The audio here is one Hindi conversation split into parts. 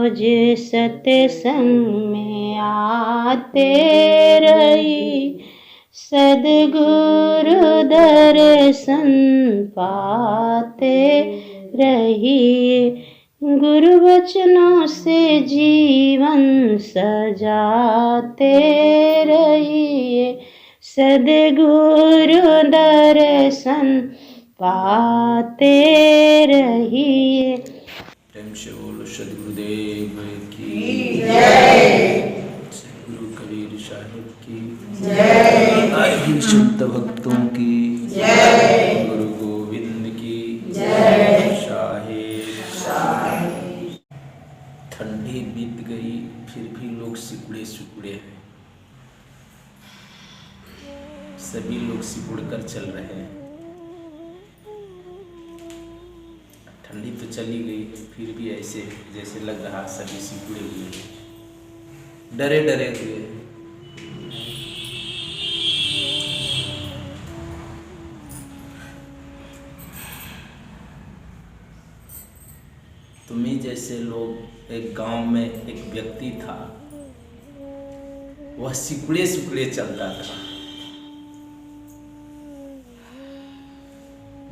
रोज सत्संग में आते रही, सद्गुरु दर्शन पाते रहिए, गुरु वचनों से जीवन सजाते रहिए, सद्गुरु दर्शन पाते रहिए। प्रेम से बोलो सद्गुरुदेव की जय, गुरु कबीर साहिब की जय, शुद्ध भक्तों की जय, गुरु गोविंद की जय। ठंडी बीत गई फिर भी लोग सिकुड़े सिकुड़े हैं, सभी लोग सिकुड़ कर चल रहे हैं। ठंडी तो चली गई फिर भी ऐसे जैसे लग रहा सभी सिकुड़े हुए, डरे डरे हुए। तुम्ही जैसे लोग, एक गांव में एक व्यक्ति था, वह सिकुड़े सिकुड़े चलता था।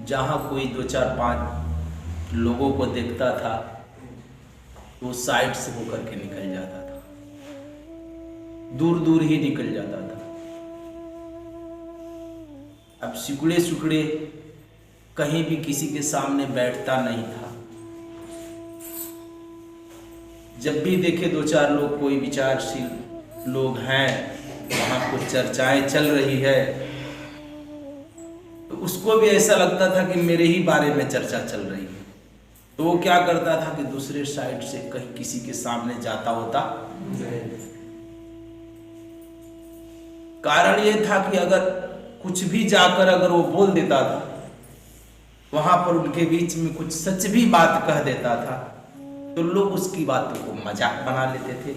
जहां कोई 2 4 5 लोगों को देखता था वो साइड से होकर के निकल जाता था, दूर दूर ही निकल जाता था। अब सिकुड़े सिकुड़े कहीं भी किसी के सामने बैठता नहीं था। जब भी देखे 2 4 लोग, कोई विचारशील लोग हैं, वहां कुछ चर्चाएं चल रही है, तो उसको भी ऐसा लगता था कि मेरे ही बारे में चर्चा चल रही है। तो वो क्या करता था कि दूसरे साइड से कहीं किसी के सामने जाता होता। कारण ये था कि अगर कुछ भी जाकर अगर वो बोल देता था, वहां पर उनके बीच में कुछ सच भी बात कह देता था, तो लोग उसकी बातों को मजाक बना लेते थे।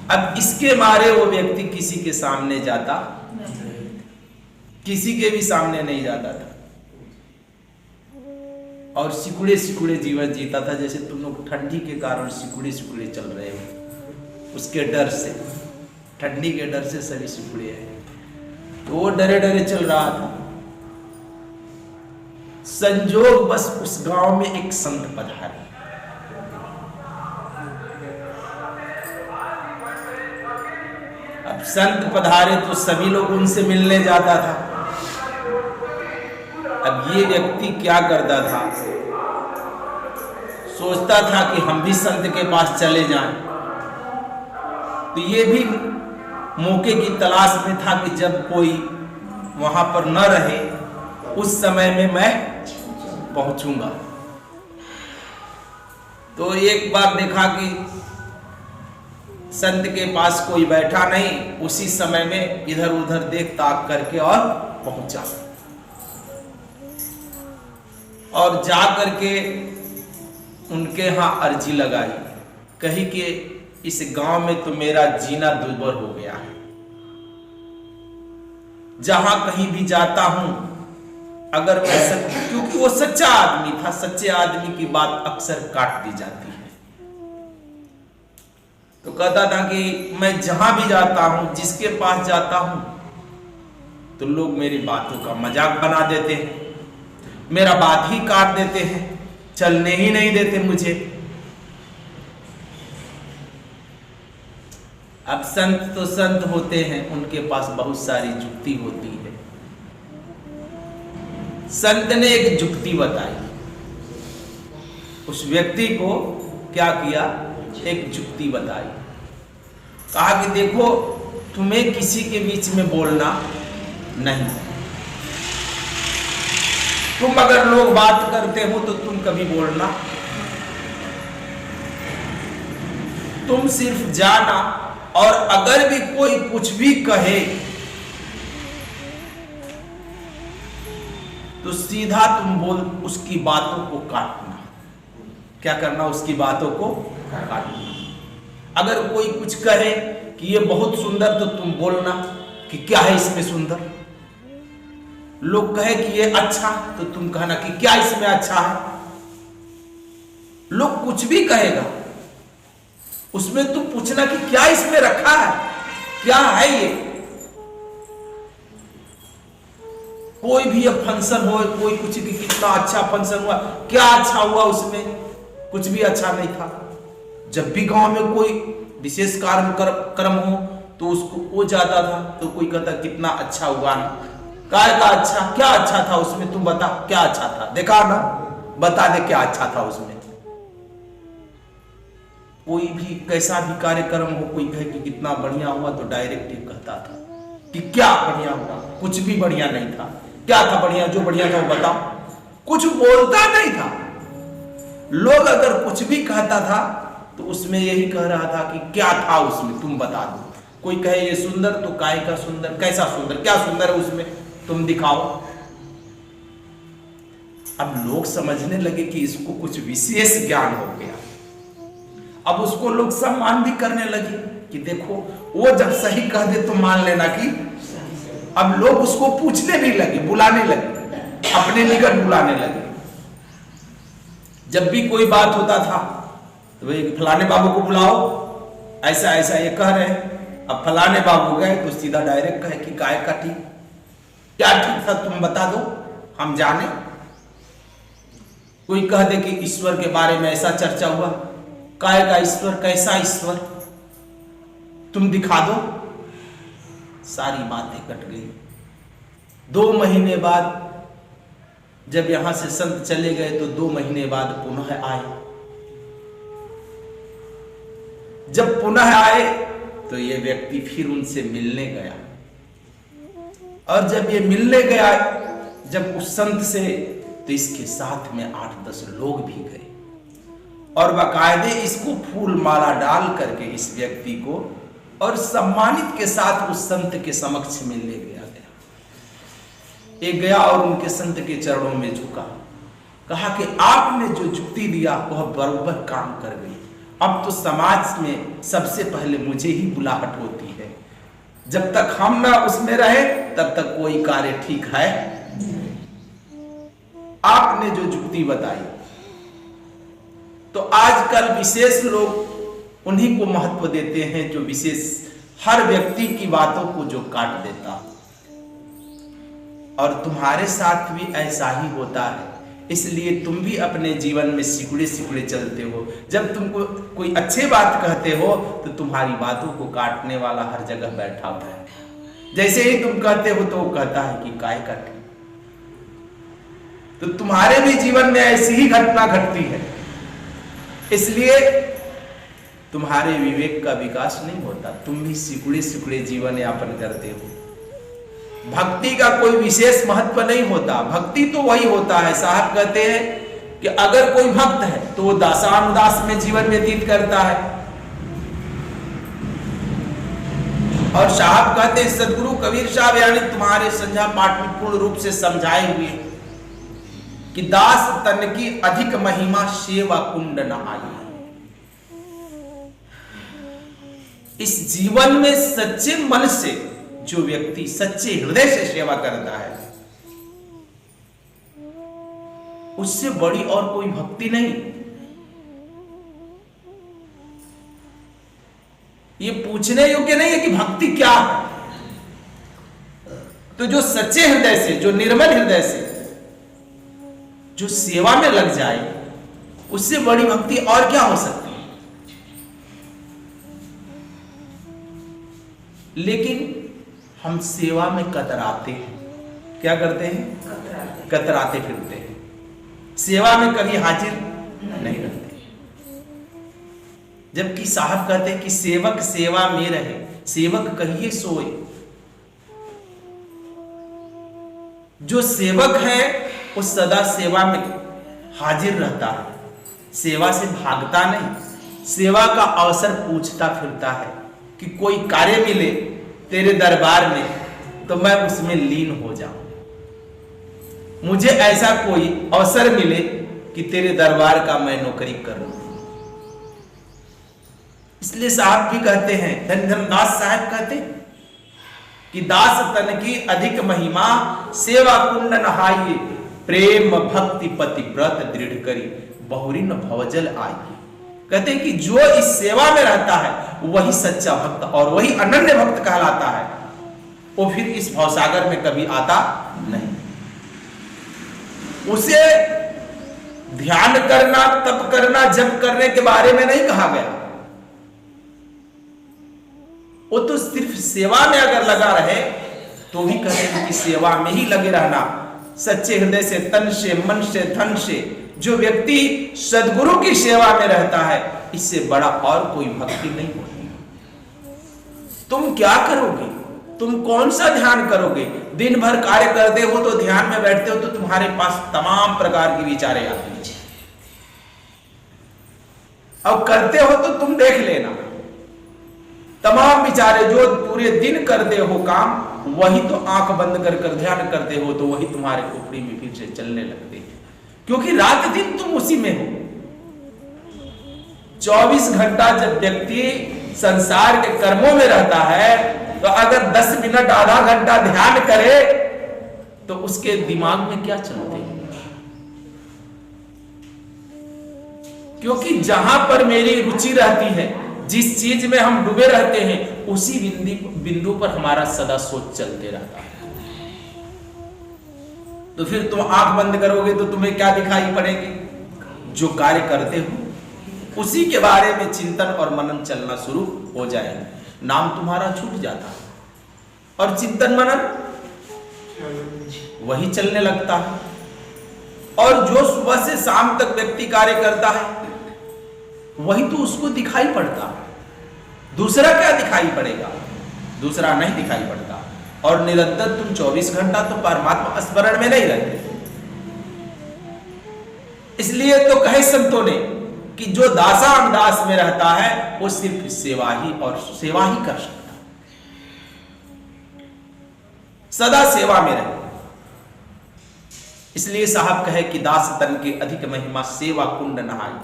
अब इसके मारे वो व्यक्ति किसी के सामने जाता, किसी के भी सामने नहीं जाता था और सिकुड़े सिकुड़े जीवन जीता था। जैसे तुम लोग ठंडी के कारण सिकुड़े सिकुड़े चल रहे हो, उसके डर से, ठंडी के डर से सभी सिकुड़े हैं। तो वो डरे डरे चल रहा था। संजोग बस उस गांव में एक संत पधारे। अब संत पधारे तो सभी लोग उनसे मिलने जाता था। अब ये व्यक्ति क्या करता था, सोचता था कि हम भी संत के पास चले जाएं। तो ये भी मौके की तलाश में था कि जब कोई वहां पर न रहे उस समय में मैं पहुंचूंगा। तो एक बार देखा कि संत के पास कोई बैठा नहीं, उसी समय में इधर उधर देख ताक करके और पहुंचा और जा करके उनके यहाँ अर्जी लगाई, कही कि इस गांव में तो मेरा जीना दुर्भर हो गया है। जहां कहीं भी जाता हूं, अगर मैं क्योंकि वो सच्चा आदमी था, सच्चे आदमी की बात अक्सर काट दी जाती है। तो कहता था कि मैं जहां भी जाता हूं, जिसके पास जाता हूं, तो लोग मेरी बातों का मजाक बना देते हैं, मेरा बात ही काट देते हैं, चलने ही नहीं देते मुझे। अब संत तो संत होते हैं, उनके पास बहुत सारी जुक्ति होती है। संत ने एक जुक्ति बताई, उस व्यक्ति को क्या किया, एक जुक्ति बताई। कहा कि देखो, तुम्हें किसी के बीच में बोलना नहीं, तुम अगर लोग बात करते हो तो तुम कभी बोलना, तुम सिर्फ जाना, और अगर भी कोई कुछ भी कहे तो सीधा तुम बोल उसकी बातों को काटना। क्या करना, उसकी बातों को काटना। अगर कोई कुछ कहे कि ये बहुत सुंदर, तो तुम बोलना कि क्या है इसमें सुंदर। लोग कहे कि ये अच्छा, तो तुम कहना कि क्या इसमें अच्छा है। लोग कुछ भी कहेगा, उसमें तू पूछना कि क्या इसमें रखा है, क्या है ये। कोई भी अब फंक्शन हो, कोई कुछ भी, कितना अच्छा फंक्शन हुआ, क्या अच्छा हुआ उसमें, कुछ भी अच्छा नहीं था। जब भी गांव में कोई विशेष कर्म हो तो उसको वो जाता था, तो कोई कहता कितना अच्छा हुआ ना, काय का अच्छा, क्या अच्छा था उसमें, तुम बता क्या अच्छा था, देखा ना, बता दे क्या अच्छा था उसमें। कोई भी कैसा भी कार्यक्रम हो, कोई कहे कि कितना बढ़िया हुआ, तो डायरेक्ट ही कहता था कि क्या बढ़िया हुआ, कुछ भी बढ़िया नहीं था। क्या था बढ़िया, जो बढ़िया था वो बताओ, कुछ बोलता नहीं था। लोग अगर कुछ भी कहता था तो उसमें यही कह रहा था कि क्या था उसमें, तुम बता दो। कोई कहे ये सुंदर, तो काय का सुंदर, कैसा सुंदर, क्या सुंदर है उसमें, तुम दिखाओ। अब लोग समझने लगे कि इसको कुछ विशेष ज्ञान हो गया। अब उसको लोग सम्मान भी करने लगे कि देखो वो जब सही कह दे तो मान लेना कि। अब लोग उसको पूछने भी लगे, बुलाने लगे, अपने निकट बुलाने लगे। जब भी कोई बात होता था तो भाई फलाने बाबू को बुलाओ, ऐसा ऐसा ये कह रहे हैं। अब फलाने बाबू गए तो सीधा डायरेक्ट कहे कि काय का ठीक, क्या ठीक था तुम बता दो, हम जाने। कोई कह दे कि ईश्वर के बारे में ऐसा चर्चा हुआ, काय का ईश्वर, कैसा ईश्वर, तुम दिखा दो। सारी बातें कट गई। 2 महीने बाद जब यहां से संत चले गए तो 2 महीने बाद पुनः आए। जब पुनः आए तो ये व्यक्ति फिर उनसे मिलने गया, और जब ये मिलने गया जब उस संत से, तो इसके साथ में 8-10 लोग भी गए और बाकायदे इसको फूल माला डाल करके इस व्यक्ति को और सम्मानित के साथ उस संत के समक्ष में ले गया। एक गया और उनके संत के चरणों में झुका, कहा कि आपने जो जुक्ति दिया वह बराबर काम कर गई। अब तो समाज में सबसे पहले मुझे ही बुलाहट होती है, जब तक हम ना उसमें रहे तब तक कोई कार्य ठीक है। आपने जो जुक्ति बताई, तो आजकल विशेष लोग उन्हीं को महत्व देते हैं जो विशेष हर व्यक्ति की बातों को जो काट देता। और तुम्हारे साथ भी ऐसा ही होता है, इसलिए तुम भी अपने जीवन में सिकुड़े सिकुड़े चलते हो। जब तुमको कोई अच्छे बात कहते हो तो तुम्हारी बातों को काटने वाला हर जगह बैठा हुआ है। जैसे ही तुम कहते हो तो वो कहता है कि काय काटे। तो तुम्हारे भी जीवन में ऐसी ही घटना घटती है, इसलिए तुम्हारे विवेक का विकास नहीं होता, तुम भी सिकुड़े सिकुड़े जीवन यापन करते हो। भक्ति का कोई विशेष महत्व नहीं होता। भक्ति तो वही होता है, साहब कहते हैं कि अगर कोई भक्त है तो वो दासानुदास में जीवन व्यतीत करता है। और साहब कहते हैं, सदगुरु कबीर साहब यानी तुम्हारे संध्या पाठ में पूर्ण रूप से समझाए हुए कि दास तन की अधिक महिमा सेवा कुंड नहाई। इस जीवन में सच्चे मन से जो व्यक्ति सच्चे हृदय से सेवा करता है, उससे बड़ी और कोई भक्ति नहीं। ये पूछने योग्य नहीं है कि भक्ति क्या है। तो जो सच्चे हृदय से, जो निर्मल हृदय से जो सेवा में लग जाए, उससे बड़ी भक्ति और क्या हो सकती है। लेकिन हम सेवा में कतराते हैं। क्या करते हैं? कतराते फिरते हैं, सेवा में कभी हाजिर नहीं रहते। जबकि साहब कहते हैं कि सेवक सेवा में रहे, सेवक कहिए सोए। जो सेवक है वो सदा सेवा में हाजिर रहता है, सेवा से भागता नहीं, सेवा का अवसर पूछता फिरता है कि कोई कार्य मिले तेरे दरबार में तो मैं उसमें लीन हो जाऊं, मुझे ऐसा कोई अवसर मिले कि तेरे दरबार का मैं नौकरी करूं। इसलिए साहब भी कहते हैं, धनदास साहब कहते हैं कि दास तन की अधिक महिमा सेवा कुंड नहाइए, प्रेम भक्ति पति व्रत दृढ़ करी। बहुरी न भवजल आएगी। कहते हैं कि जो इस सेवा में रहता है वही सच्चा भक्त और वही अनन्य भक्त कहलाता है, वो फिर इस भवसागर में कभी आता नहीं। उसे ध्यान करना, तप करना, जप करने के बारे में नहीं कहा गया। वो तो सिर्फ सेवा में अगर लगा रहे तो भी कहते हैं कि सेवा में ही लगे रहना, सच्चे हृदय से, तन से, मन से, धन से। जो व्यक्ति सद्गुरु की सेवा में रहता है, इससे बड़ा और कोई भक्ति नहीं होती। तुम क्या करोगे? तुम कौन सा ध्यान करोगे? दिन भर कार्य करते हो तो ध्यान में बैठते हो तो तुम्हारे पास तमाम प्रकार की विचारें आती हैं। अब करते हो तो तुम देख लेना, तमाम विचारे जो पूरे दिन करते हो काम, वही तो आंख बंद कर कर ध्यान करते हो तो वही तुम्हारे खोपड़ी में फिर से चलने लगते हैं, क्योंकि रात दिन तुम उसी में हो। 24 घंटा जब व्यक्ति संसार के कर्मों में रहता है, तो अगर 10 मिनट, आधा घंटा ध्यान करे तो उसके दिमाग में क्या चलते हैं? क्योंकि जहां पर मेरी रुचि रहती है, जिस चीज में हम डूबे रहते हैं, उसी बिंदु पर हमारा सदा सोच चलते रहता है। तो फिर तुम आंख बंद करोगे तो तुम्हें क्या दिखाई पड़ेगी? जो कार्य करते हो उसी के बारे में चिंतन और मनन चलना शुरू हो जाएगा। नाम तुम्हारा छूट जाता है और चिंतन मनन वही चलने लगता है। और जो सुबह से शाम तक व्यक्ति कार्य करता है वही तो उसको दिखाई पड़ता है। दूसरा क्या दिखाई पड़ेगा? दूसरा नहीं दिखाई पड़ता। और निरंतर तुम 24 घंटा तो परमात्मा स्मरण में नहीं रहते। इसलिए तो कहे संतों ने कि जो दासान दास में रहता है वो सिर्फ सेवा ही और सेवा ही कर सकता है, सदा सेवा में रहे। इसलिए साहब कहे कि दास तन के अधिक महिमा सेवा कुंड नहाई,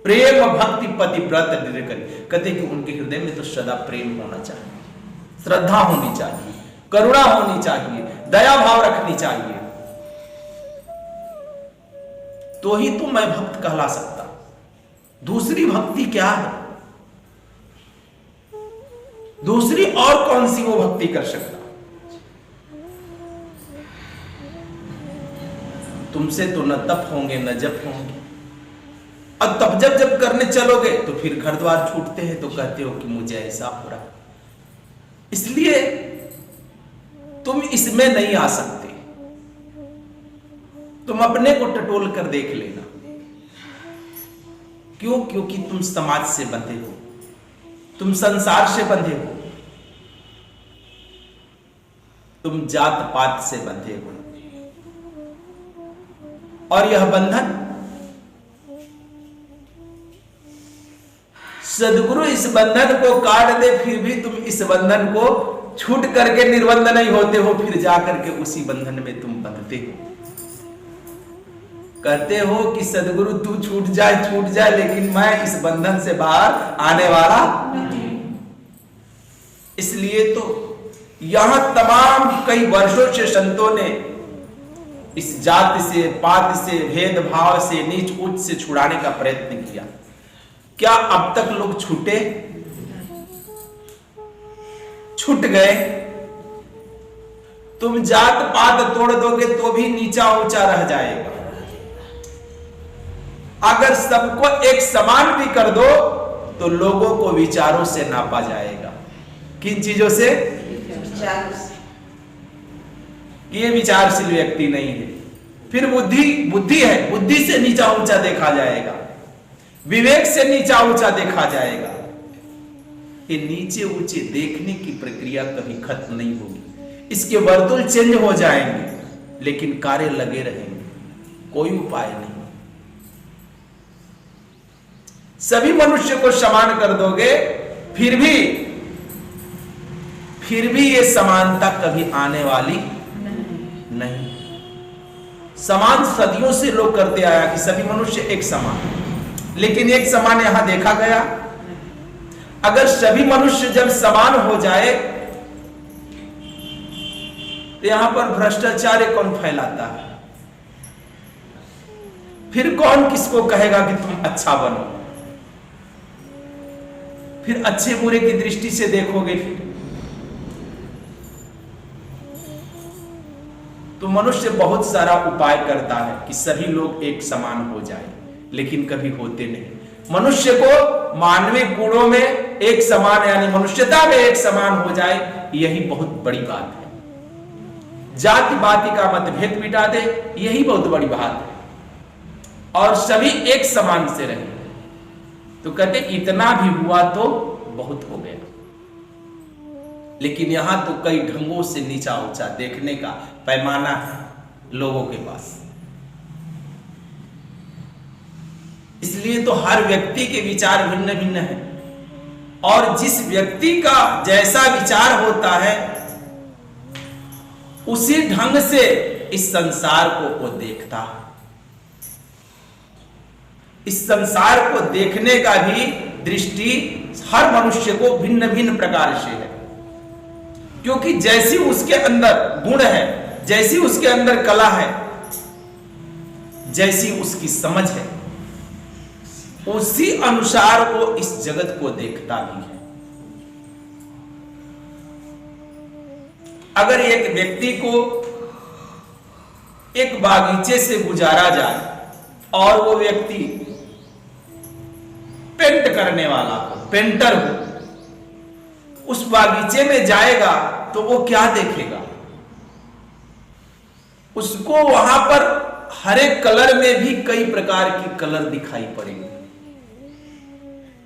प्रेम भक्ति पति व्रत दृढ़ करी। कहते कि उनके हृदय में तो सदा प्रेम होना चाहिए, श्रद्धा होनी चाहिए, करुणा होनी चाहिए, दया भाव रखनी चाहिए, तो ही तो मैं भक्त कहला सकता। दूसरी भक्ति क्या है? दूसरी और कौन सी वो भक्ति कर सकता? तुमसे तो न तप होंगे न जप होंगे। और तब जब करने चलोगे तो फिर घर द्वार छूटते हैं तो कहते हो कि मुझे ऐसा हो रहा। इसलिए तुम इसमें नहीं आ सकते। तुम अपने को टटोल कर देख लेना। क्यों? क्योंकि तुम समाज से बंधे हो, तुम संसार से बंधे हो, तुम जात पात से बंधे हो। और यह बंधन सद्गुरु इस बंधन को काट दे, फिर भी तुम इस बंधन को छूट करके निर्बंध नहीं होते हो, फिर जाकर के उसी बंधन में तुम बंधते हो। कहते हो कि सद्गुरु तू छूट जाए, लेकिन मैं इस बंधन से बाहर आने वाला नहीं। इसलिए तो यहां तमाम कई वर्षों से संतों ने इस जाति से, पात से, भेदभाव से, नीच उच्च से छुड़ाने का प्रयत्न किया। क्या अब तक लोग छूटे? छूट गए। तुम जात पात तोड़ दोगे तो भी नीचा ऊंचा रह जाएगा। अगर सबको एक समान भी कर दो तो लोगों को विचारों से नापा जाएगा। किन चीजों से? ये विचारशील व्यक्ति नहीं है। फिर बुद्धि है, बुद्धि से नीचा ऊंचा देखा जाएगा, विवेक से नीचा ऊंचा देखा जाएगा। ये नीचे ऊंचे देखने की प्रक्रिया कभी खत्म नहीं होगी। इसके वर्तुल चेंज हो जाएंगे लेकिन कार्य लगे रहेंगे, कोई उपाय नहीं। सभी मनुष्य को समान कर दोगे फिर भी ये समानता कभी आने वाली नहीं। समान सदियों से लोग करते आया कि सभी मनुष्य एक समान, लेकिन एक समान यहां देखा गया। अगर सभी मनुष्य जब समान हो जाए तो यहां पर भ्रष्टाचार कौन फैलाता है? फिर कौन किसको कहेगा कि तुम अच्छा बनो? फिर अच्छे बुरे की दृष्टि से देखोगे। फिर तो मनुष्य बहुत सारा उपाय करता है कि सभी लोग एक समान हो जाए, लेकिन कभी होते नहीं। मनुष्य को मानवीय गुणों में एक समान यानी मनुष्यता में एक समान हो जाए, यही बहुत बड़ी बात है। जाति बाति का मतभेद मिटा दे, यही बहुत बड़ी बात है। और सभी एक समान से रहे। तो कहते इतना भी हुआ तो बहुत हो गया। लेकिन यहां तो कई ढंगों से नीचा ऊंचा देखने का पैमाना है लोगों के पास। इसलिए तो हर व्यक्ति के विचार भिन्न भिन्न है, और जिस व्यक्ति का जैसा विचार होता है उसी ढंग से इस संसार को वो देखता है। इस संसार को देखने का भी दृष्टि हर मनुष्य को भिन्न भिन्न प्रकार से है, क्योंकि जैसी उसके अंदर गुण है, जैसी उसके अंदर कला है, जैसी उसकी समझ है, उसी अनुसार वो इस जगत को देखता भी है। अगर एक व्यक्ति को एक बागीचे से गुजारा जाए और वो व्यक्ति पेंट करने वाला हो, पेंटर हो, उस बागीचे में जाएगा तो वो क्या देखेगा? उसको वहां पर हर एक कलर में भी कई प्रकार की कलर दिखाई पड़ेंगे।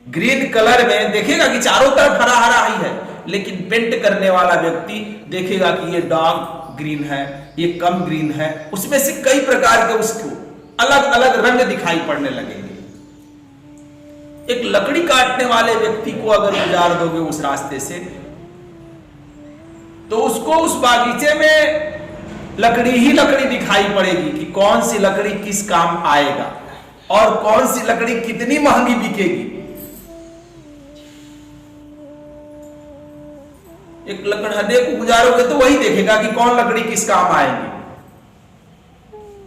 ग्रीन कलर में देखेगा कि चारों तरफ हरा हरा ही है, लेकिन पेंट करने वाला व्यक्ति देखेगा कि ये डार्क ग्रीन है, ये कम ग्रीन है, उसमें से कई प्रकार के उसको अलग अलग रंग दिखाई पड़ने लगेंगे। एक लकड़ी काटने वाले व्यक्ति को अगर गुजार दोगे उस रास्ते से, तो उसको उस बागीचे में लकड़ी ही लकड़ी दिखाई पड़ेगी कि कौन सी लकड़ी किस काम आएगा और कौन सी लकड़ी कितनी महंगी बिकेगी। एक लकड़हदे को गुजारोगे तो वही देखेगा कि कौन लकड़ी किस काम आएगी,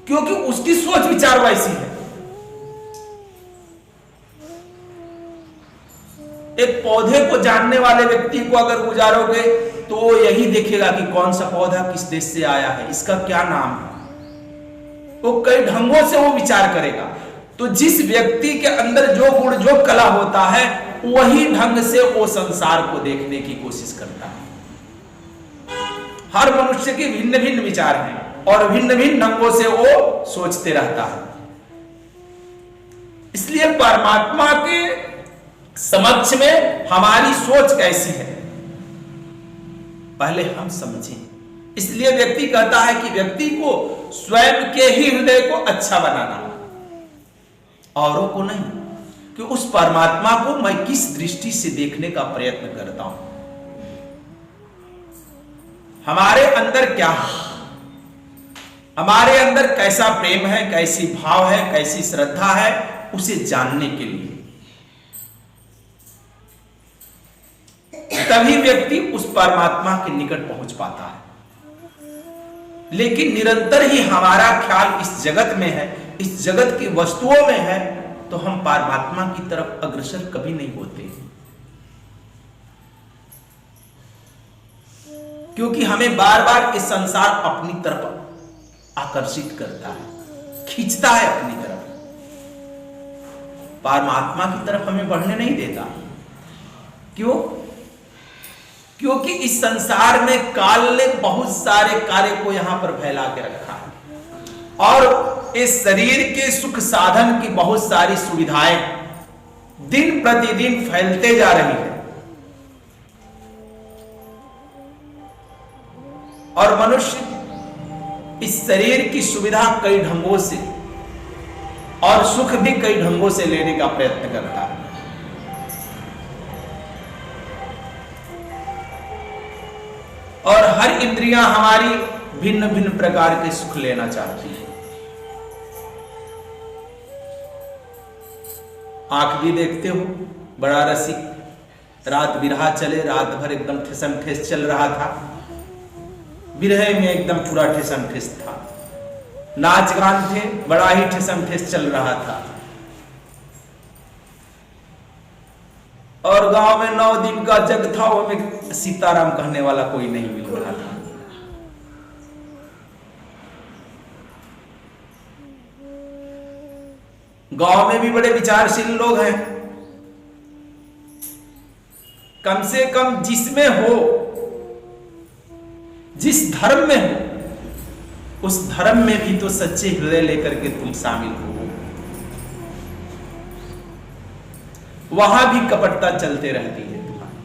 क्योंकि उसकी सोच विचार वैसी है। एक पौधे को जानने वाले व्यक्ति को अगर गुजारोगे तो वो यही देखेगा कि कौन सा पौधा किस देश से आया है, इसका क्या नाम है। वो कई ढंगों से वो विचार करेगा। तो जिस व्यक्ति के अंदर जो गुण जो कला होता है, वही ढंग से वो संसार को देखने की कोशिश करता है। हर मनुष्य के भिन्न भिन्न विचार हैं और भिन्न भिन्न ढंगों से वो सोचते रहता है। इसलिए परमात्मा के समक्ष में हमारी सोच कैसी है पहले हम समझें। इसलिए व्यक्ति कहता है कि व्यक्ति को स्वयं के ही हृदय को अच्छा बनाना, औरों को नहीं, कि उस परमात्मा को मैं किस दृष्टि से देखने का प्रयत्न करता हूं, हमारे अंदर क्या है, हमारे अंदर कैसा प्रेम है, कैसी भाव है, कैसी श्रद्धा है, उसे जानने के लिए। तभी व्यक्ति उस परमात्मा के निकट पहुंच पाता है। लेकिन निरंतर ही हमारा ख्याल इस जगत में है, इस जगत की वस्तुओं में है, तो हम परमात्मा की तरफ अग्रसर कभी नहीं होते, क्योंकि हमें बार बार इस संसार अपनी तरफ आकर्षित करता है, खींचता है अपनी तरफ, परमात्मा की तरफ हमें बढ़ने नहीं देता। क्यों? क्योंकि इस संसार में काल ने बहुत सारे कार्य को यहां पर फैला के रखा है और इस शरीर के सुख साधन की बहुत सारी सुविधाएं दिन प्रतिदिन फैलते जा रही है और मनुष्य इस शरीर की सुविधा कई ढंगों से और सुख भी कई ढंगों से लेने का प्रयत्न करता है। और हर इंद्रियां हमारी भिन्न भिन्न प्रकार के सुख लेना चाहती है। आंख भी देखते हो, बड़ा रसिक, रात बिरहा चले, रात भर एकदम ठेसम ठेस चल रहा था, बिरहे में एकदम पूरा ठेसम ठेस था। नाच गान थे, बड़ा ही ठेसम ठेस चल रहा था। और गांव में 9 दिन का जग था, वो में सीताराम कहने वाला कोई नहीं मिल रहा था। गांव में भी बड़े विचारशील लोग हैं, कम से कम जिसमें हो, जिस धर्म में हो, उस धर्म में भी तो सच्चे हृदय लेकर के तुम शामिल हो। वहां भी कपटता चलते रहती है तुम्हारी।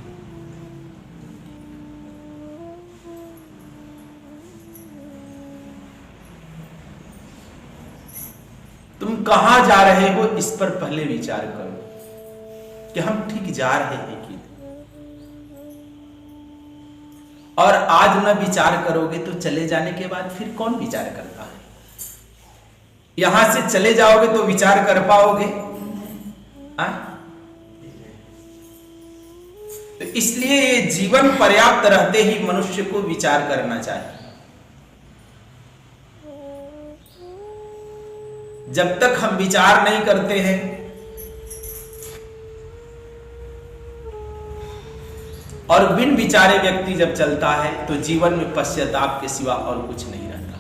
तुम कहां जा रहे हो, इस पर पहले विचार करो कि हम ठीक जा रहे हैं कि। और आज न विचार करोगे तो चले जाने के बाद फिर कौन विचार करता है? यहां से चले जाओगे तो विचार कर पाओगे? तो इसलिए ये जीवन पर्याप्त रहते ही मनुष्य को विचार करना चाहिए। जब तक हम विचार नहीं करते हैं, और बिन विचारे व्यक्ति जब चलता है तो जीवन में पश्चाताप के सिवा और कुछ नहीं रहता।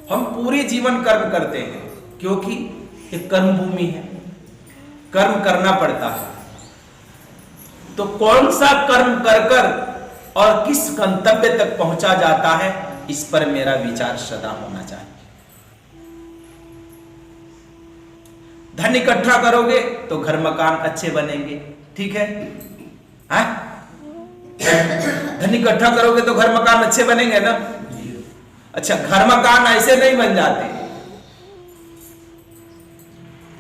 हम पूरे जीवन कर्म करते हैं क्योंकि एक कर्म भूमि है, कर्म करना पड़ता है। तो कौन सा कर्म कर कर और किस गंतव्य तक पहुंचा जाता है, इस पर मेरा विचार सदा होना चाहिए। धन इकट्ठा करोगे तो घर मकान अच्छे बनेंगे, ठीक है? धन इकट्ठा करोगे तो घर मकान अच्छे बनेंगे ना? अच्छा, घर मकान ऐसे नहीं बन जाते।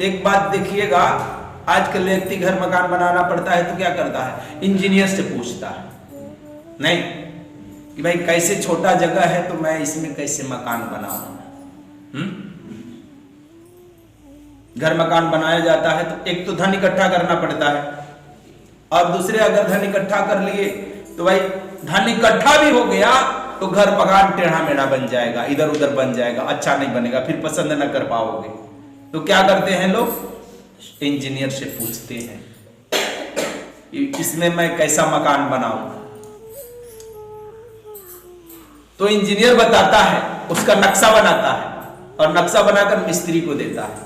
एक बात देखिएगा, आजकल व्यक्ति घर मकान बनाना पड़ता है तो क्या करता है? इंजीनियर से पूछता है, नहीं कि भाई कैसे छोटा जगह है तो मैं इसमें कैसे मकान बनाऊं। घर मकान बनाया जाता है तो एक तो धन इकट्ठा करना पड़ता है, और दूसरे अगर धन इकट्ठा कर लिए तो भाई धन इकट्ठा भी हो गया तो घर मकान टेढ़ा मेढ़ा बन जाएगा, इधर उधर बन जाएगा, अच्छा नहीं बनेगा, फिर पसंद न कर पाओगे। तो क्या करते हैं लोग? इंजीनियर से पूछते हैं इसमें मैं कैसा मकान बनाऊं। तो इंजीनियर बताता है, उसका नक्शा बनाता है, और नक्शा बनाकर मिस्त्री को देता है,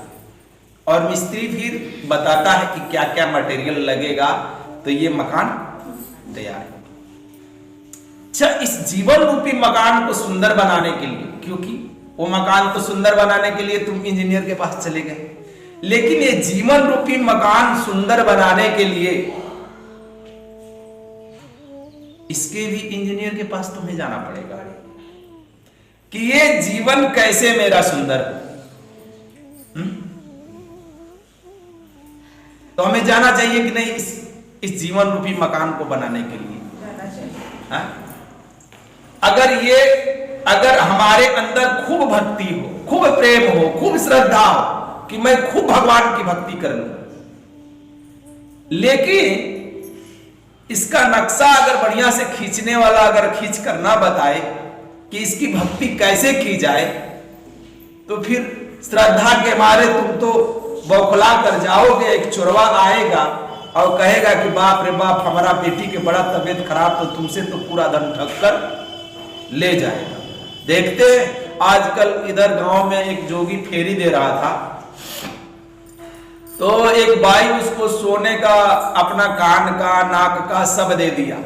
और मिस्त्री फिर बताता है कि क्या क्या मटेरियल लगेगा तो ये मकान तैयार है। अच्छा, इस जीवन रूपी मकान को सुंदर बनाने के लिए, क्योंकि वो मकान तो सुंदर बनाने के लिए तुम इंजीनियर के पास चले गए, लेकिन ये जीवन रूपी मकान सुंदर बनाने के लिए इसके भी इंजीनियर के पास तुम्हें जाना पड़ेगा कि ये जीवन कैसे मेरा सुंदर हो। तो हमें जाना चाहिए कि नहीं इस जीवन रूपी मकान को बनाने के लिए? अगर हमारे अंदर खूब भक्ति हो, खूब प्रेम हो, खूब श्रद्धा हो कि मैं खूब भगवान की भक्ति कर लूं, लेकिन इसका नक्शा अगर बढ़िया से खींचने वाला अगर खींच कर ना बताए कि इसकी भक्ति कैसे की जाए, तो फिर श्रद्धा के मारे तुम तो बौखला कर जाओगे। एक चोरवा आएगा और कहेगा कि बाप रे बाप, हमारा बेटी के बड़ा तबीयत खराब, तो तुमसे तो पूरा धन ठग कर ले जाएगा। देखते हैं आजकल इधर गांव में एक जोगी फेरी दे रहा था, तो एक बाई उसको सोने का, अपना कान का, नाक का सब दे दिया।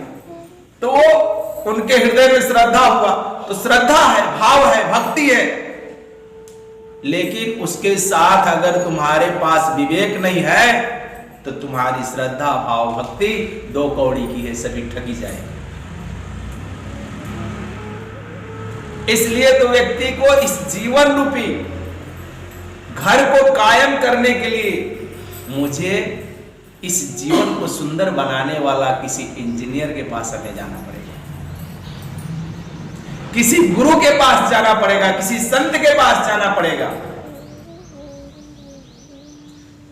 तो वो उनके हृदय में श्रद्धा हुआ, तो श्रद्धा है, भाव है, भक्ति है, लेकिन उसके साथ अगर तुम्हारे पास विवेक नहीं है तो तुम्हारी श्रद्धा, भाव, भक्ति 2 कौड़ी की है, सभी ठगी जाएंगे। इसलिए तो व्यक्ति को इस जीवन रूपी घर को कायम करने के लिए मुझे इस जीवन को सुंदर बनाने वाला किसी इंजीनियर के पास हमें जाना पड़ेगा, किसी गुरु के पास जाना पड़ेगा, किसी संत के पास जाना पड़ेगा,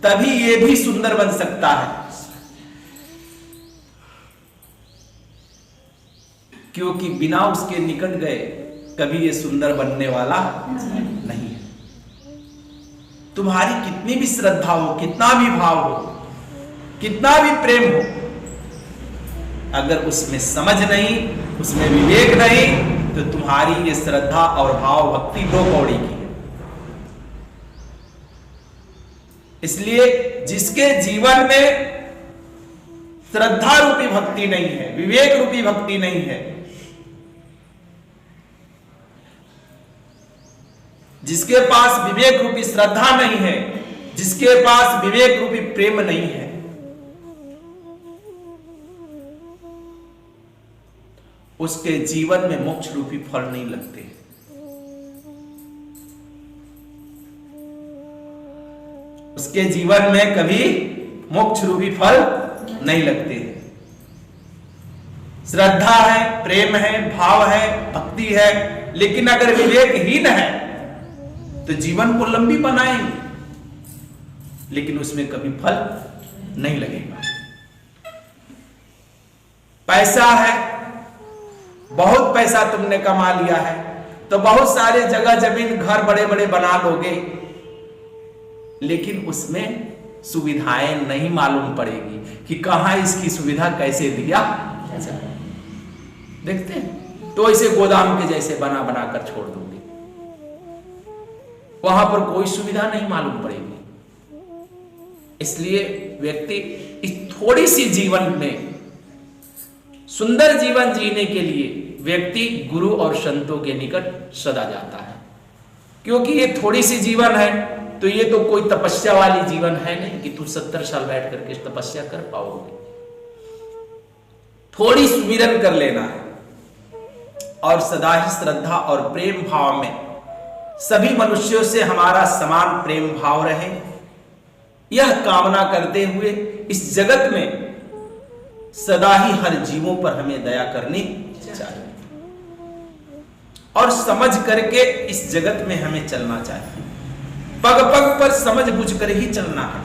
तभी ये भी सुंदर बन सकता है। क्योंकि बिना उसके निकट गए कभी ये सुंदर बनने वाला नहीं है। तुम्हारी कितनी भी श्रद्धा हो, कितना भी भाव हो, कितना भी प्रेम हो, अगर उसमें समझ नहीं, उसमें विवेक नहीं, तो तुम्हारी ये श्रद्धा और भाव भक्ति दो कौड़ी की है। इसलिए जिसके जीवन में श्रद्धा रूपी भक्ति नहीं है, विवेक रूपी भक्ति नहीं है, जिसके पास विवेक रूपी श्रद्धा नहीं है, जिसके पास विवेक रूपी प्रेम नहीं है, उसके जीवन में मोक्ष रूपी फल नहीं लगते। उसके जीवन में कभी मोक्ष रूपी फल नहीं लगते। श्रद्धा है, प्रेम है, भाव है, भक्ति है, लेकिन अगर विवेकहीन है तो जीवन को लंबी बनाएंगे, लेकिन उसमें कभी फल नहीं लगेगा। पैसा है, बहुत पैसा तुमने कमा लिया है तो बहुत सारे जगह जमीन घर बड़े बड़े बना लोगे, लेकिन उसमें सुविधाएं नहीं मालूम पड़ेगी कि कहां इसकी सुविधा कैसे दिया जाए। देखते हैं तो ऐसे गोदाम के जैसे बना बना कर छोड़ दोगे, वहां पर कोई सुविधा नहीं मालूम पड़ेगी। इसलिए व्यक्ति इस थोड़ी सी जीवन में सुंदर जीवन जीने के लिए व्यक्ति गुरु और संतों के निकट सदा जाता है, क्योंकि ये थोड़ी सी जीवन है, तो ये तो कोई तपस्या वाली जीवन है नहीं कि तुम 70 साल बैठ करके तपस्या कर पाओगे। थोड़ी सुमिरन कर लेना है और सदा ही श्रद्धा और प्रेम भाव में सभी मनुष्यों से हमारा समान प्रेम भाव रहे, यह कामना करते हुए इस जगत में सदा ही हर जीवों पर हमें दया करनी चाहिए और समझ करके इस जगत में हमें चलना चाहिए। पग पग पर समझ बुझ कर ही चलना है।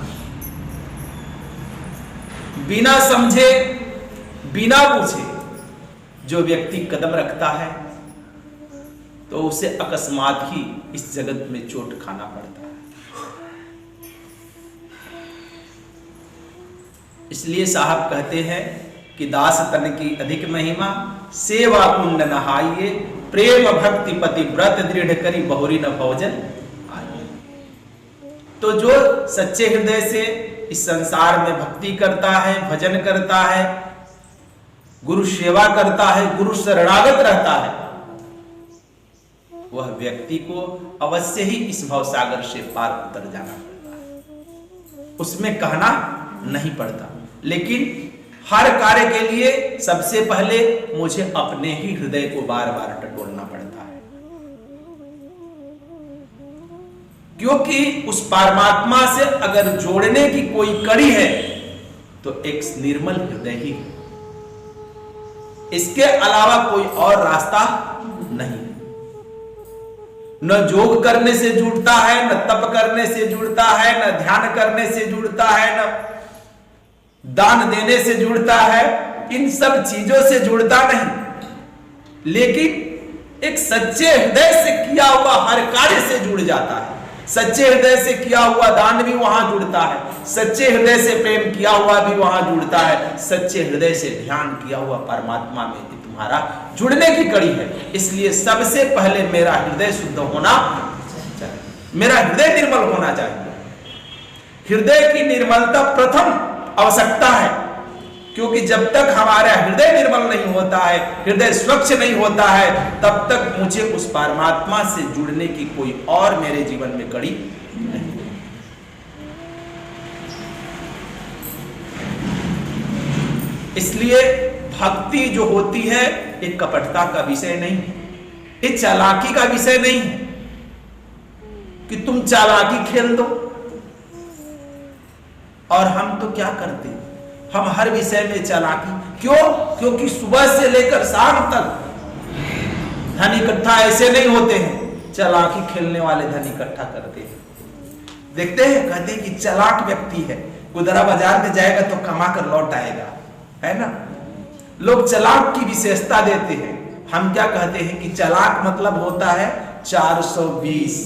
बिना समझे, बिना पूछे जो व्यक्ति कदम रखता है तो उसे अकस्मात ही इस जगत में चोट खाना पड़ता है। इसलिए साहब कहते हैं कि दास तन की अधिक महिमा, सेवा कुंड नहाइए, प्रेम भक्ति पति व्रत दृढ़ करी बहुरी न भोजन। तो जो सच्चे हृदय से इस संसार में भक्ति करता है, भजन करता है, गुरु सेवा करता है, गुरु शरणागत रहता है, वह व्यक्ति को अवश्य ही इस भवसागर से पार उतर जाना पड़ता है, उसमें कहना नहीं पड़ता। लेकिन हर कार्य के लिए सबसे पहले मुझे अपने ही हृदय को बार बार टटोलना पड़ता है, क्योंकि उस परमात्मा से अगर जोड़ने की कोई कड़ी है तो एक निर्मल हृदय ही है, इसके अलावा कोई और रास्ता नहीं। न योग करने से जुड़ता है, न तप करने से जुड़ता है, न ध्यान करने से जुड़ता है, न दान देने से जुड़ता है, इन सब चीजों से जुड़ता नहीं, लेकिन एक सच्चे हृदय से किया हुआ हर कार्य से जुड़ जाता है। सच्चे हृदय से किया हुआ दान भी वहां जुड़ता है, सच्चे हृदय से प्रेम किया हुआ भी वहां जुड़ता है, सच्चे हृदय से ध्यान किया हुआ परमात्मा में तुम्हारा जुड़ने की कड़ी है। इसलिए सबसे पहले मेरा हृदय शुद्ध होना चाहिए, मेरा हृदय निर्मल होना चाहिए। हृदय की निर्मलता प्रथम आवश्यकता है, क्योंकि जब तक हमारा हृदय निर्मल नहीं होता है, हृदय स्वच्छ नहीं होता है, तब तक मुझे उस परमात्मा से जुड़ने की कोई और मेरे जीवन में कड़ी नहीं। इसलिए भक्ति जो होती है एक कपटता का विषय नहीं है, ये चालाकी का विषय नहीं है कि तुम चालाकी खेल दो। और हम तो क्या करते, हम हर विषय में चालाकी क्यों? क्योंकि सुबह से लेकर शाम तक धन इकट्ठा ऐसे नहीं होते हैं, चालाकी खेलने वाले धन इकट्ठा करते हैं। देखते हैं, कहते हैं कि चालाक व्यक्ति है, गुदरा बाजार में जाएगा तो कमा कर लौट आएगा, है ना। लोग चालाक की विशेषता देते हैं, हम क्या कहते हैं कि चालाक मतलब होता है 420।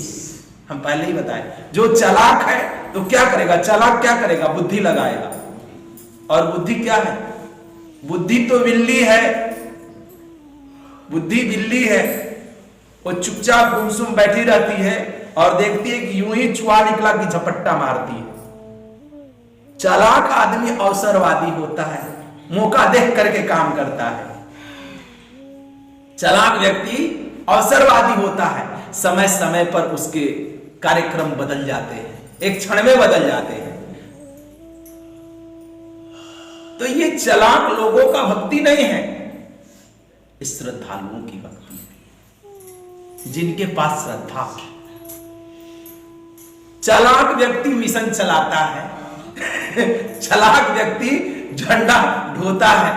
हम पहले ही बताए, जो चालाक है तो क्या करेगा, चालाक क्या करेगा, बुद्धि लगाएगा। और बुद्धि क्या है, बुद्धि तो बिल्ली है, बुद्धि बिल्ली है। वो चुपचाप गुमसुम बैठी रहती है और देखती है कि यूं ही चुहा निकला कि झपट्टा मारती है। चालाक आदमी अवसरवादी होता है, मौका देख करके काम करता है। चालाक व्यक्ति अवसरवादी होता है, समय समय पर उसके कार्यक्रम बदल जाते हैं, एक क्षण में बदल जाते हैं। तो ये चालाक लोगों का भक्ति नहीं है, इस श्रद्धालुओं की भक्ति है, जिनके पास श्रद्धा। चालाक व्यक्ति मिशन चलाता है, चालाक व्यक्ति झंडा ढोता है,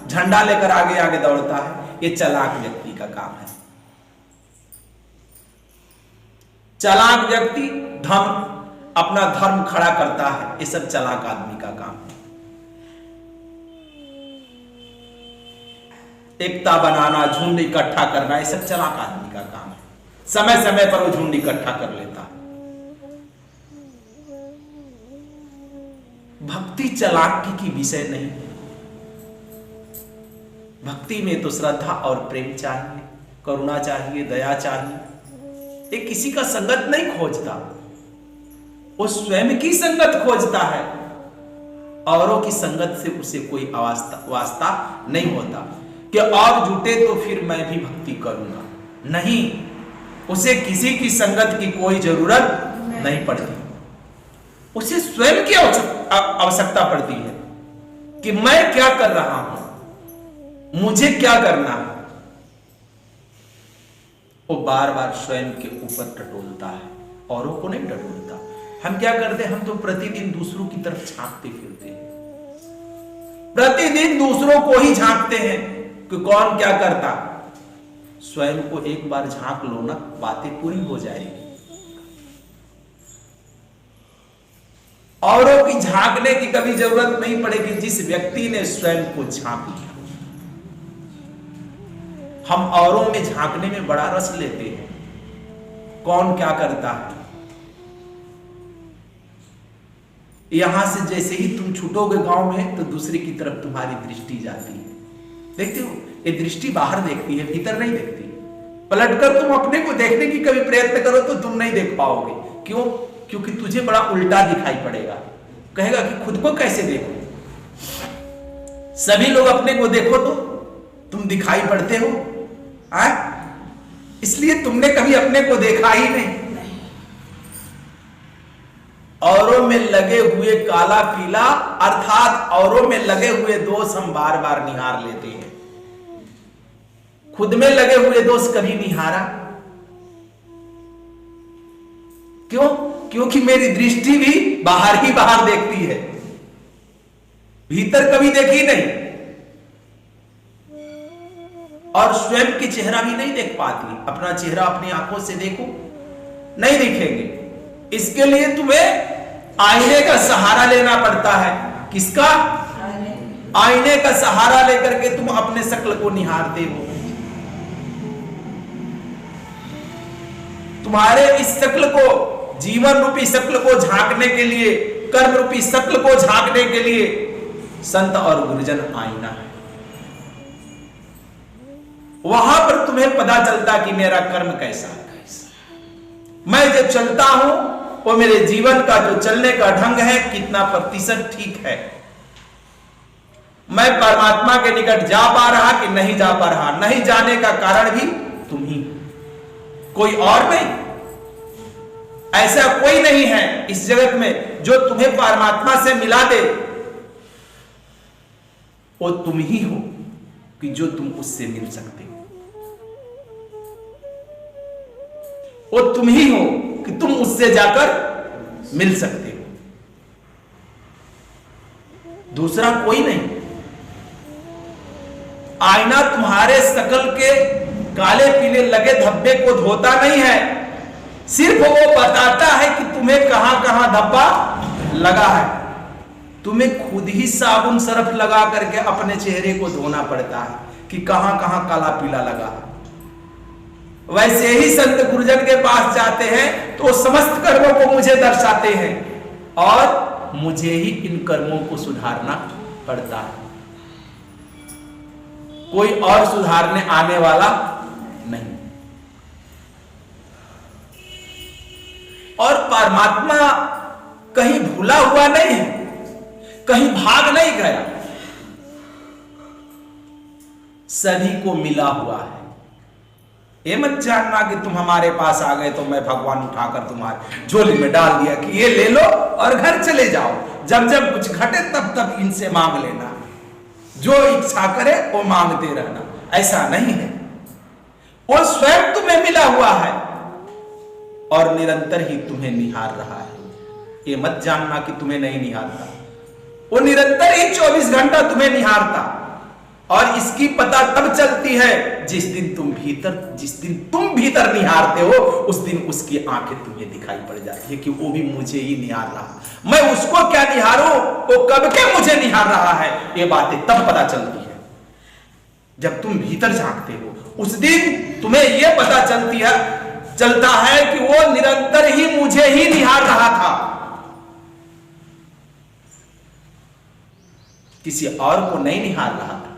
झंडा लेकर आगे आगे दौड़ता है। ये चालाक व्यक्ति का काम है। चालाक व्यक्ति अपना धर्म खड़ा करता है, ये सब चालाक आदमी का काम है। एकता बनाना, झुंड इकट्ठा करना, ये सब चालाक आदमी का काम है। समय समय पर वो झुंड इकट्ठा कर लेता है। भक्ति चालाकी की विषय नहीं है। भक्ति में तो श्रद्धा और प्रेम चाहिए, करुणा चाहिए, दया चाहिए। ये किसी का संगत नहीं खोजता, वो स्वयं की संगत खोजता है। औरों की संगत से उसे कोई वास्ता नहीं होता कि और जुटे तो फिर मैं भी भक्ति करूंगा, नहीं। उसे किसी की संगत की कोई जरूरत नहीं पड़ती, उसे स्वयं की आवश्यकता पड़ती है कि मैं क्या कर रहा हूं, मुझे क्या करना है। वो बार बार स्वयं के ऊपर टटोलता है, औरों को नहीं टटोलता। हम क्या करते हैं, हम तो प्रतिदिन दूसरों की तरफ झांकते फिरते हैं, प्रतिदिन दूसरों को ही झांकते हैं कि कौन क्या करता। स्वयं को एक बार झांक लो ना, बातें पूरी हो जाएगी। औरों की झांकने की कभी जरूरत नहीं पड़ेगी, जिस व्यक्ति ने स्वयं को झांक लिया। हम औरों में झांकने में बड़ा रस लेते हैं, कौन क्या करता है। यहां से जैसे ही तुम छूटोगे गांव में, तो दूसरे की तरफ तुम्हारी दृष्टि जाती है। देखते हो, ये दृष्टि बाहर देखती है, भीतर नहीं देखती। पलटकर तुम अपने को देखने की कभी प्रयत्न करो तो तुम नहीं देख पाओगे। क्यों? क्योंकि तुझे बड़ा उल्टा दिखाई पड़ेगा। कहेगा कि खुद को कैसे देखो, सभी लोग अपने को देखो तो तुम दिखाई पड़ते हो। इसलिए तुमने कभी अपने को देखा ही नहीं। औरों में लगे हुए काला पीला, अर्थात औरों में लगे हुए दोष हम बार बार निहार लेते हैं, खुद में लगे हुए दोष कभी निहारा। क्यों? क्योंकि मेरी दृष्टि भी बाहर ही बाहर देखती है, भीतर कभी देखी नहीं, और स्वयं की चेहरा भी नहीं देख पाती। अपना चेहरा अपनी आंखों से देखो, नहीं दिखेंगे। इसके लिए तुम्हें आईने का सहारा लेना पड़ता है। किसका? आईने का सहारा लेकर के तुम अपने शक्ल को निहारते हो। तुम्हारे इस शक्ल को, जीवन रूपी शक्ल को झांकने के लिए, कर्म रूपी शक्ल को झांकने के लिए संत और गुरुजन आईना है। वहां पर तुम्हें पता चलता कि मेरा कर्म कैसा है। मैं जब चलता हूं, वो मेरे जीवन का जो चलने का ढंग है कितना प्रतिशत ठीक है। मैं परमात्मा के निकट जा पा रहा कि नहीं जा पा रहा। नहीं जाने का कारण भी तुम ही, कोई और नहीं। ऐसा कोई नहीं है इस जगत में जो तुम्हें परमात्मा से मिला दे। वो तुम ही हो कि जो तुम उससे मिल सकते हो। वो तुम ही हो कि तुम उससे जाकर मिल सकते हो, दूसरा कोई नहीं। आईना तुम्हारे शकल के काले पीले लगे धब्बे को धोता नहीं है, सिर्फ वो बताता है कि तुम्हें कहां कहां धब्बा लगा है। तुम्हें खुद ही साबुन सर्फ लगा करके अपने चेहरे को धोना पड़ता है। कि कहां कहां काला पीला लगा है। वैसे ही संत गुरुजन के पास जाते हैं तो समस्त कर्मों को मुझे दर्शाते हैं और मुझे ही इन कर्मों को सुधारना पड़ता है, कोई और सुधारने आने वाला नहीं। और परमात्मा कहीं भूला हुआ नहीं है, कहीं भाग नहीं गया, सभी को मिला हुआ है। ये मत जानना कि तुम हमारे पास आ गए तो मैं भगवान उठाकर तुम्हारे झोली में डाल दिया कि ये ले लो और घर चले जाओ, जब जब कुछ घटे तब तब इनसे मांग लेना, जो इच्छा करे वो मांगते रहना। ऐसा नहीं है, वो स्वयं तुम्हें मिला हुआ है और निरंतर ही तुम्हें निहार रहा है। ये मत जानना कि तुम्हें नहीं निहारता, वो निरंतर ही 24 घंटा तुम्हें निहारता। और इसकी पता तब चलती है जिस दिन तुम भीतर निहारते हो, उस दिन उसकी आंखें तुम्हें दिखाई पड़ जाती है कि वो भी मुझे ही निहार रहा, मैं उसको क्या निहारूं, वो कब के मुझे निहार रहा है। ये बातें तब पता चलती है जब तुम भीतर झांकते हो, उस दिन तुम्हें यह पता चलता है कि वो निरंतर ही मुझे ही निहार रहा था, किसी और को नहीं निहार रहा था।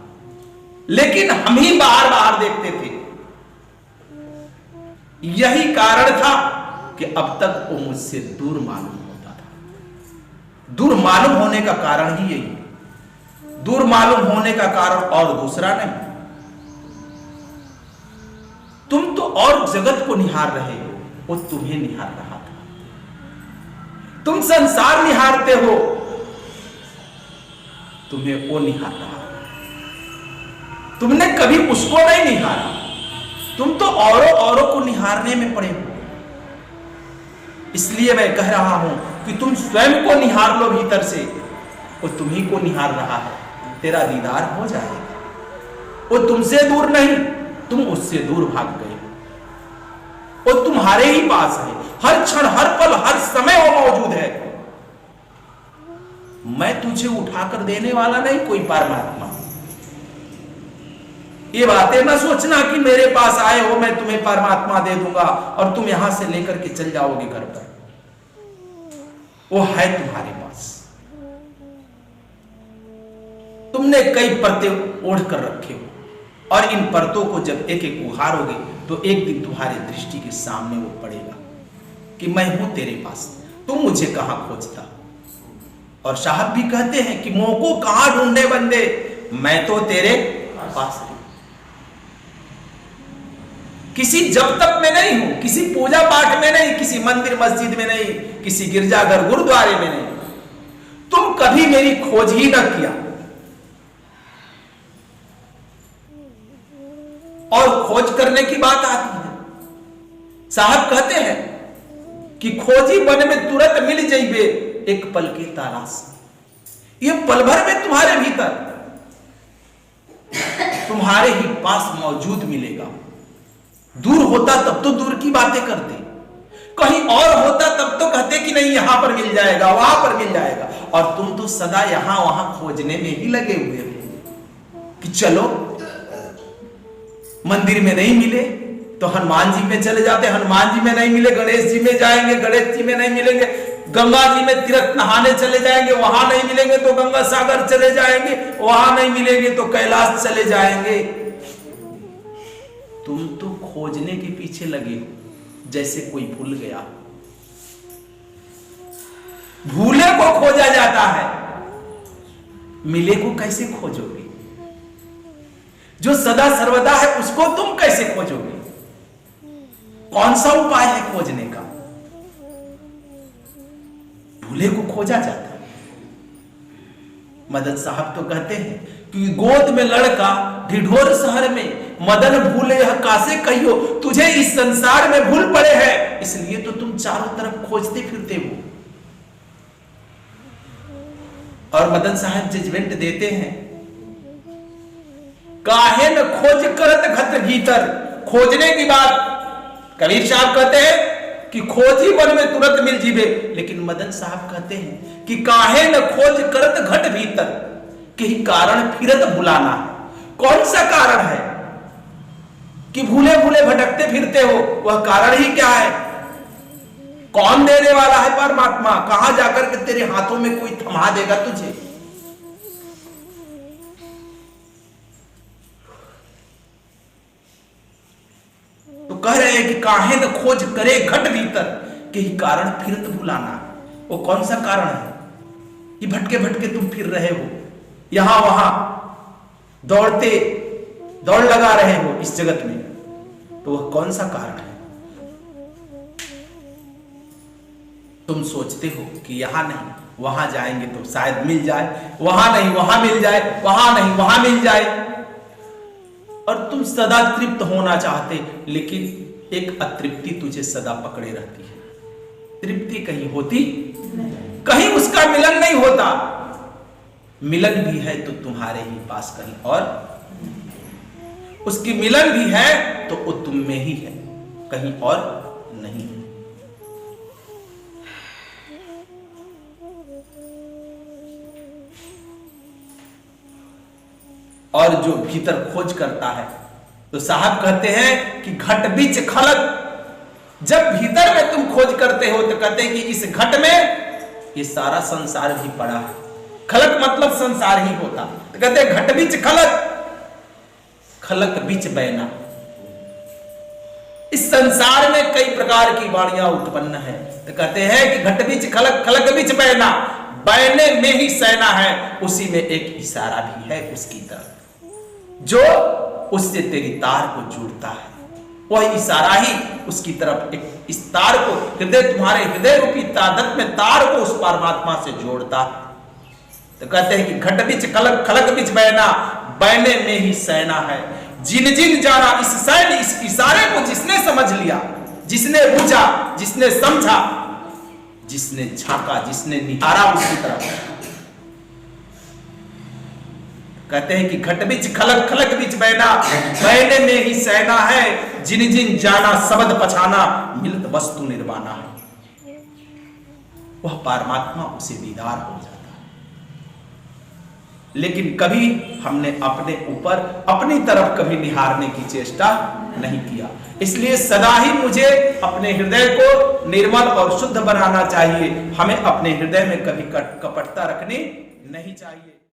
लेकिन हम ही बाहर बाहर देखते थे। यही कारण था कि अब तक वो मुझसे दूर मालूम होता था। दूर मालूम होने का कारण ही यही है, दूर मालूम होने का कारण और दूसरा नहीं। तुम तो और जगत को निहार रहे हो, वो तुम्हें निहार रहा था। तुम संसार निहारते हो, तुम्हें वो निहार रहा। तुमने कभी उसको नहीं निहारा, तुम तो औरों को निहारने में पड़े हो। इसलिए मैं कह रहा हूं कि तुम स्वयं को निहार लो भीतर से, वो तुम्ही को निहार रहा है, तेरा दीदार हो जाएगा। वो तुमसे दूर नहीं, तुम उससे दूर भाग गए, वो तुम्हारे ही पास है, हर क्षण हर पल हर समय वो मौजूद है। मैं तुझे उठाकर देने वाला नहीं कोई परमात्मा। ये बातें ना सोचना कि मेरे पास आए हो मैं तुम्हें परमात्मा दे दूंगा और तुम यहां से लेकर के चल जाओगे घर पर। वो है तुम्हारे पास, तुमने कई परतें ओढ़ कर रखे हो और इन परतों को जब एक एक उहारोगे तो एक दिन तुम्हारी दृष्टि के सामने वो पड़ेगा कि मैं हूं तेरे पास, तुम मुझे कहां खोजता। और साहब भी कहते हैं कि मोह को कहां ढूंढे बंदे, मैं तो तेरे पास हूं। किसी जब तक में नहीं हूं, किसी पूजा पाठ में नहीं, किसी मंदिर मस्जिद में नहीं, किसी गिरजाघर गुरुद्वारे में नहीं। तुम कभी मेरी खोज ही न किया। और खोज करने की बात आती है, साहब कहते हैं कि खोजी बन में तुरंत मिल जाइबे एक पल की तलाश। ये पल भर में तुम्हारे भीतर तुम्हारे ही पास मौजूद मिलेगा। दूर होता तब तो दूर की बातें करते, कहीं और होता तब तो कहते कि नहीं यहां पर मिल जाएगा वहां पर मिल जाएगा। और तुम तो सदा यहां वहां खोजने में ही लगे हुए हो कि चलो मंदिर में नहीं मिले तो हनुमान जी में चले जाते, हनुमान जी में नहीं मिले गणेश जी में जाएंगे, गणेश जी में नहीं मिलेंगे गंगा जी में तीर्थ नहाने चले जाएंगे, वहां नहीं मिलेंगे तो गंगा सागर चले जाएंगे, वहां नहीं मिलेंगे तो कैलाश चले जाएंगे। तुम तो खोजने के पीछे लगे हो जैसे कोई भूल गया। भूले को खोजा जाता है, मिले को कैसे खोजोगे? जो सदा सर्वदा है उसको तुम कैसे खोजोगे? कौन सा उपाय है खोजने का? भूले को खोजा जाता है। मदन साहब तो कहते हैं कि गोद में लड़का ढिढोर शहर में, मदन भूले कासे कहियो, तुझे इस संसार में भूल पड़े हैं, इसलिए तो तुम चारों तरफ खोजते फिरते हो। और मदन साहब जजमेंट देते हैं, काहे न खोज करत घत भीतर। खोजने की बात कबीर साहब कहते हैं कि खोजी वन में तुरंत मिल जीवे, लेकिन मदन साहब कहते हैं कि काहे न खोज करत घट भीतर, के कारण फिरत भुलाना। कौन सा कारण है कि भूले भूले भटकते फिरते हो? वह कारण ही क्या है? कौन देने वाला है? परमात्मा। कहां जाकर के तेरे हाथों में कोई थमा देगा तुझे? तो कह रहे हैं कि काहे न खोज करे घट भीतर के ही कारण फिरत भुलाना। वो कौन सा कारण है कि भटके भटके तुम फिर रहे हो, यहां वहां दौड़ लगा रहे हो इस जगत में? तो वह कौन सा कारण है? तुम सोचते हो कि यहां नहीं वहां जाएंगे तो शायद मिल जाए, वहां नहीं वहां मिल जाए, वहां नहीं वहां मिल जाए, और तुम सदा तृप्त होना चाहते, लेकिन एक अतृप्ति तुझे सदा पकड़े रहती है। तृप्ति कहीं होती नहीं, कहीं उसका मिलन नहीं होता। मिलन भी है तो तुम्हारे ही पास, कहीं और उसकी मिलन भी है तो वो तुम में ही है, कहीं और नहीं। और जो भीतर खोज करता है, तो साहब कहते हैं कि घट बीच खलक। जब भीतर में तुम खोज करते हो तो कहते हैं कि इस घट में ये सारा संसार भी पड़ा है। खलक मतलब संसार ही होता, तो कहते हैं घट बीच खलक, खलक बीच बहना। इस संसार में कई प्रकार की वाणियां उत्पन्न है, तो कहते हैं कि घट बीच खलक, खलक बीच बहना, बहने में ही सहना है। उसी में एक इशारा भी है उसकी तरफ, जो उससे तेरी तार को जोड़ता है। वह इशारा ही उसकी तरफ, एक इस तार को, हृदय, तुम्हारे हृदय रूपी तादत में तार को उस परमात्मा से जोड़ता है। तो कहते हैं कि घट बीच खलक, खलक बीच बहना, बहने में ही सहना है। जिन जिन जाना इस सैन, इस इशारे को जिसने समझ लिया, जिसने बुझा, जिसने समझा, जिसने झांका, जिसने निहारा उसकी तरफ, कहते हैं कि घट बीच खलक, खलक बीच बहना, बहने में ही सहना है। जिन जिन जाना शब्द पछाना, मिलत वस्तु निर्वाणा है। वह परमात्मा उसे दीदार हो जाता है। लेकिन कभी हमने अपने ऊपर, अपनी तरफ कभी निहारने की चेष्टा नहीं किया। इसलिए सदा ही मुझे अपने हृदय को निर्मल और शुद्ध बनाना चाहिए। हमें अपने हृदय में कभी कपटता रखनी नहीं चाहिए।